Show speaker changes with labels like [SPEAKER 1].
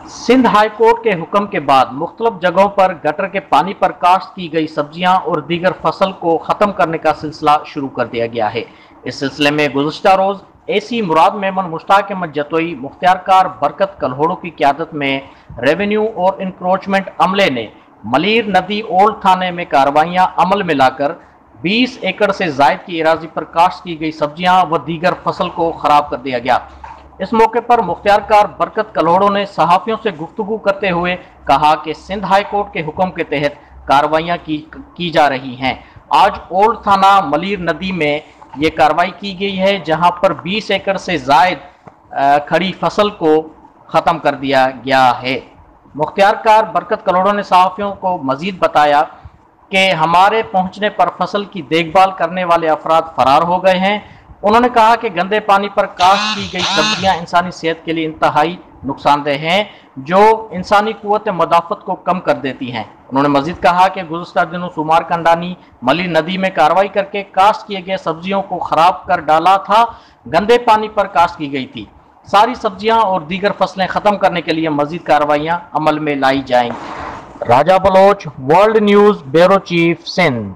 [SPEAKER 1] Sindh high court के हुक्म के बाद मुख्तलिफ जगहों पर गटर के पानी पर काश्त की गई सब्जियां और दीगर फसल को ख़त्म करने का सिलसिला शुरू कर दिया गया है। इस सिलसिले में गुज़श्ता रोज़ एसी मुराद मेमन मुश्ताक अहमद जतोई मुख्तियारकार बरकत कल्होड़ो की क़यादत में रेवेन्यू और इंक्रोचमेंट अमले ने मलीर नदी ओल्ड थाने में कार्रवाइयां अमल में लाकर 20 एकड़ से जायद की अराजी पर काश्त की गई सब्जियां व दीगर फसल को खराब कर दिया गया। इस मौके पर मुख्तियारकार बरकत कल्होड़ो ने सहाफ़ियों से गुफ्तगू करते हुए कहा कि सिंध हाई कोर्ट के हुक्म के तहत कार्रवाइयां की जा रही हैं। आज ओल्ड थाना मलीर नदी में ये कार्रवाई की गई है, जहां पर 20 एकड़ से जायद खड़ी फसल को ख़त्म कर दिया गया है। मुख्तियारकार बरकत कल्होड़ो ने सहाफ़ियों को मजीद बताया कि हमारे पहुंचने पर फसल की देखभाल करने वाले अफराद फरार हो गए हैं। उन्होंने कहा कि गंदे पानी पर काश्त की गई सब्जियां इंसानी सेहत के लिए इंतहाई नुकसानदेह हैं, जो इंसानी कुव्वत मदाफ़त को कम कर देती हैं। उन्होंने मजीद कहा कि गुज़श्ता दिनों सुमार कंडानी मली नदी में कार्रवाई करके काश्त किए गए सब्जियों को खराब कर डाला था। गंदे पानी पर काश्त की गई थी। सारी सब्जियां और दीगर फसलें ख़त्म करने के लिए मजीद कार्रवाइयाँ अमल में लाई जाएंगी। Raja Baloch, world news, bureau chief, Sindh.